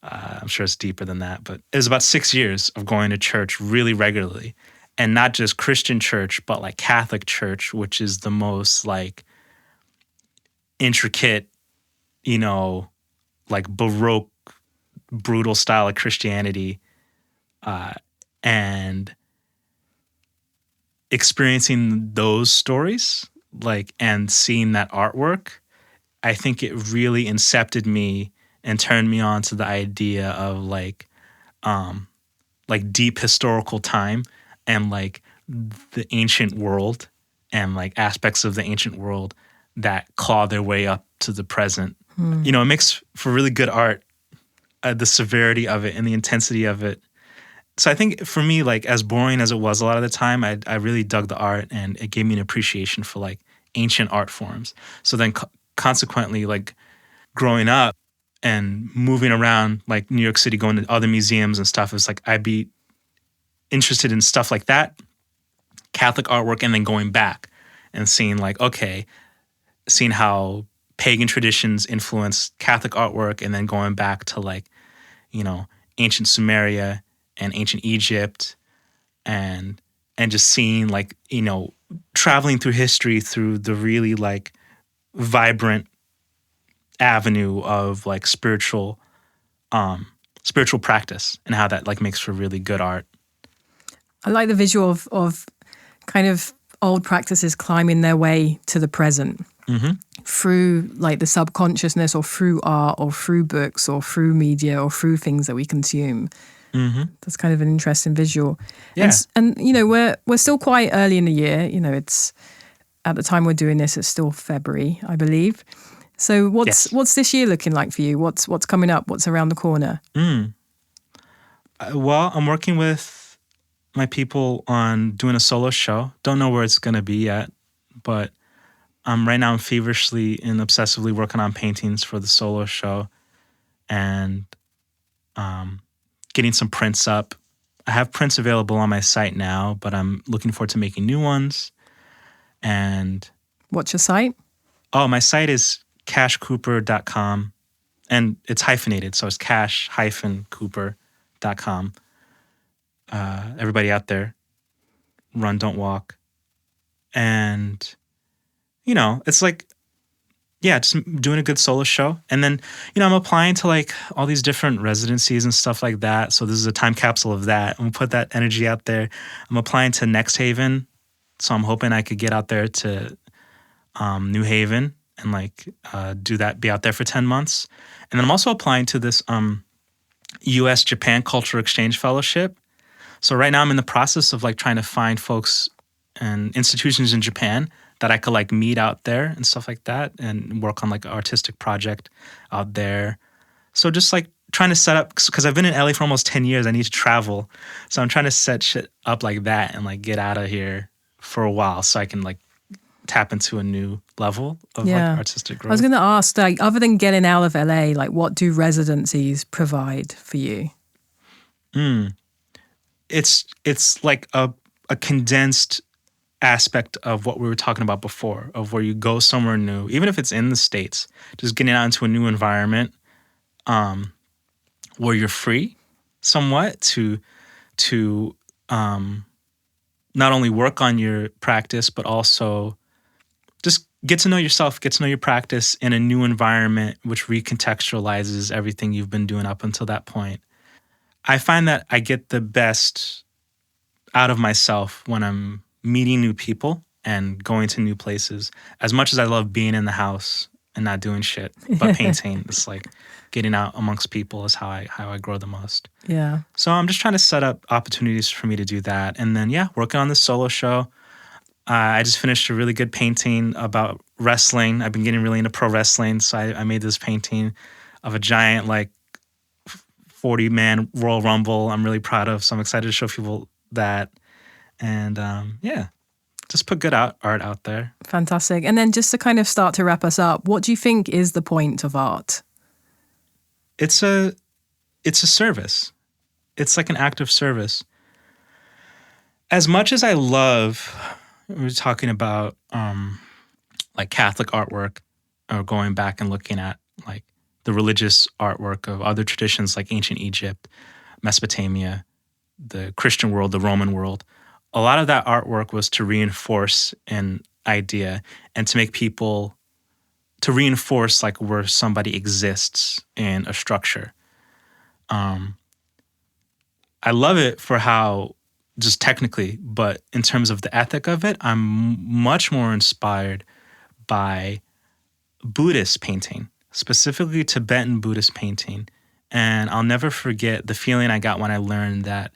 I'm sure it's deeper than that. But it was about 6 years of going to church really regularly. And not just Christian church, but like Catholic church, which is the most like intricate, like Baroque, brutal style of Christianity, and experiencing those stories, like, and seeing that artwork, I think it really incepted me and turned me on to the idea of like deep historical time and like the ancient world and like aspects of the ancient world that claw their way up to the present. It makes for really good art, the severity of it and the intensity of it. So I think for me, like as boring as it was a lot of the time, I really dug the art and it gave me an appreciation for like ancient art forms. So then consequently, like growing up and moving around like New York City, going to other museums and stuff, it's like I'd be interested in stuff like that, Catholic artwork, and then going back and seeing like, seeing how pagan traditions influenced Catholic artwork, and then going back to like, ancient Sumeria and ancient Egypt, and just seeing like, traveling through history through the really like vibrant avenue of like spiritual practice and how that like makes for really good art. I like the visual of kind of old practices climbing their way to the present through like the subconsciousness, or through art, or through books, or through media, or through things that we consume. That's kind of an interesting visual. Yeah. And we're still quite early in the year. It's at the time we're doing this, it's still February, I believe. So what's this year looking like for you? What's coming up? What's around the corner? Well, I'm working with my people on doing a solo show. Don't know where it's going to be yet, but right now I'm feverishly and obsessively working on paintings for the solo show and getting some prints up. I have prints available on my site now, but I'm looking forward to making new ones. And what's your site? Oh, my site is cashcooper.com, and it's hyphenated, so it's cash-cooper.com. Everybody out there, run, don't walk. And, it's like, just doing a good solo show. And then, I'm applying to like all these different residencies and stuff like that. So this is a time capsule of that. I'm gonna put that energy out there. I'm applying to Next Haven. So I'm hoping I could get out there to New Haven and like do that, be out there for 10 months. And then I'm also applying to this U.S.-Japan Cultural Exchange Fellowship. So right now I'm in the process of like trying to find folks and institutions in Japan that I could like meet out there and stuff like that, and work on like an artistic project out there. So just like trying to set up, because I've been in LA for almost 10 years, I need to travel. So I'm trying to set shit up like that and like get out of here for a while so I can like tap into a new level of like artistic growth. I was going to ask, like, other than getting out of LA, like what do residencies provide for you? It's like a condensed aspect of what we were talking about before, of where you go somewhere new, even if it's in the States, just getting out into a new environment where you're free somewhat to not only work on your practice, but also just get to know yourself, get to know your practice in a new environment, which recontextualizes everything you've been doing up until that point. I find that I get the best out of myself when I'm meeting new people and going to new places. As much as I love being in the house and not doing shit, but painting, it's like getting out amongst people is how I grow the most. Yeah. So I'm just trying to set up opportunities for me to do that. And then, working on this solo show. I just finished a really good painting about wrestling. I've been getting really into pro wrestling. So I made this painting of a giant, 40-man Royal Rumble I'm really proud of. So I'm excited to show people that. And just put good art out there. Fantastic. And then just to kind of start to wrap us up, what do you think is the point of art? It's a service. It's like an act of service. As much as I love, we were talking about Catholic artwork, or going back and looking at the religious artwork of other traditions like ancient Egypt, Mesopotamia, the Christian world, the Roman world. A lot of that artwork was to reinforce an idea and to make people, to reinforce where somebody exists in a structure. I love it for how, just technically, but in terms of the ethic of it, I'm much more inspired by Buddhist painting, specifically Tibetan Buddhist painting. And I'll never forget the feeling I got when I learned that,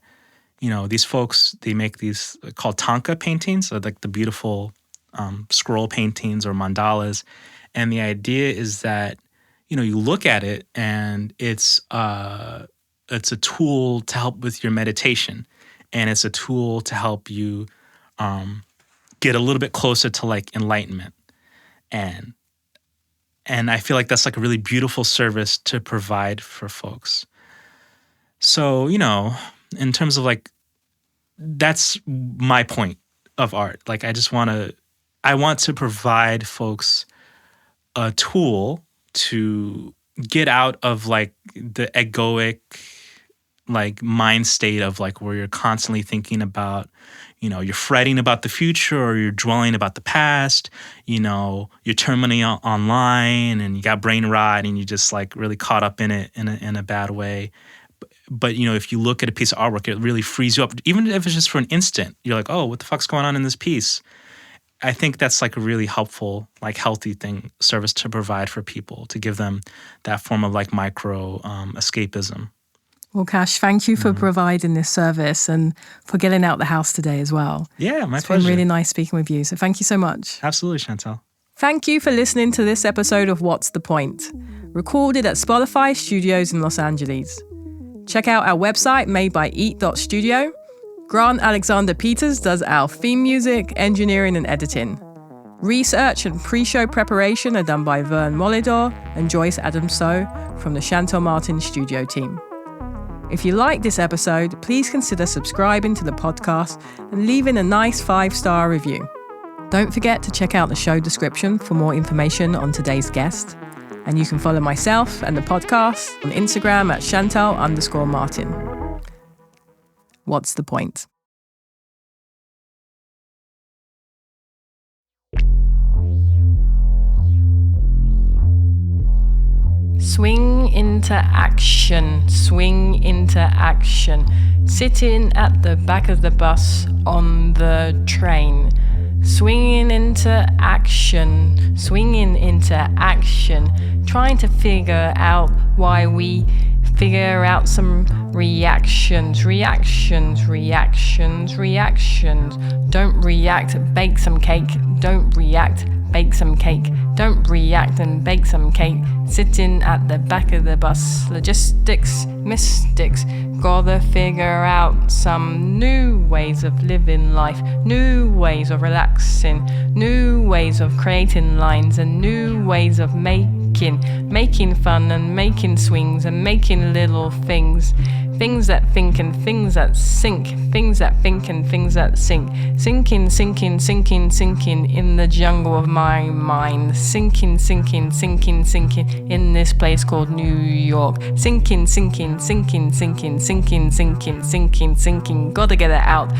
these folks, they make these called tanka paintings, so the beautiful scroll paintings or mandalas. And the idea is that, you look at it and it's a tool to help with your meditation. And it's a tool to help you get a little bit closer to enlightenment. And I feel like that's a really beautiful service to provide for folks. So, in terms of that's my point of art. I want to provide folks a tool to get out of the egoic mind state of where you're constantly thinking about, you're fretting about the future or you're dwelling about the past, you're terminating online and you got brain rot and you just really caught up in it in a bad way. But if you look at a piece of artwork, it really frees you up. Even if it's just for an instant, you're like, oh, what the fuck's going on in this piece? I think that's a really helpful, healthy service to provide for people, to give them that form of micro escapism. Well, Cash, thank you for providing this service and for getting out the house today as well. Yeah, my pleasure. It's been really nice speaking with you. So thank you so much. Absolutely, Shantell. Thank you for listening to this episode of What's the Point? Recorded at Spotify Studios in Los Angeles. Check out our website made by eat.studio. Grant Alexander Peters does our theme music, engineering and editing. Research and pre-show preparation are done by Vern Molidor and Joyce Adams-So from the Shantell Martin studio team. If you like this episode, please consider subscribing to the podcast and leaving a nice 5-star review. Don't forget to check out the show description for more information on today's guest. And you can follow myself and the podcast on Instagram at Shantell_Martin. What's the point? Swing into action, swing into action. Sitting at the back of the bus on the train. Swinging into action, swinging into action. Trying to figure out why we figure out some reactions. Don't react, bake some cake. Don't react, bake some cake. Don't react and bake some cake. Sitting at the back of the bus. Logistics, mystics. Gotta figure out some new ways of living life. New ways of relaxing. New ways of creating lines. And new ways of making fun and making swings and making little things. Things that think and things that sink. Things that think and things that sink. Sinking in the jungle of my mind. Sinking in this place called New York. Sinking. Gotta get it out.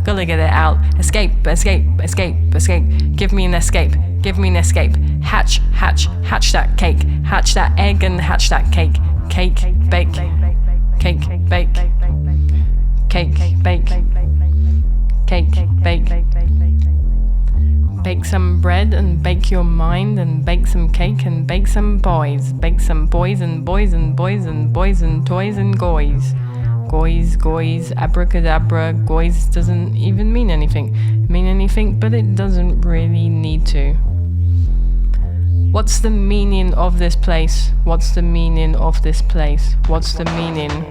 Gotta get it out. Escape, escape, escape, escape. Give me an escape. Give me an escape. Hatch, hatch, hatch that cake. Hatch that egg and hatch that cake. Cake, bake. Cake, bake. Cake, bake. Cake, bake. Bake some bread and bake your mind, and bake some cake and bake some boys. Bake some boys and boys and boys and boys and toys and goys. Goys, goys, abracadabra. Goys doesn't even mean anything, but it doesn't really need to. What's the meaning of this place? What's the meaning of this place? What's the meaning?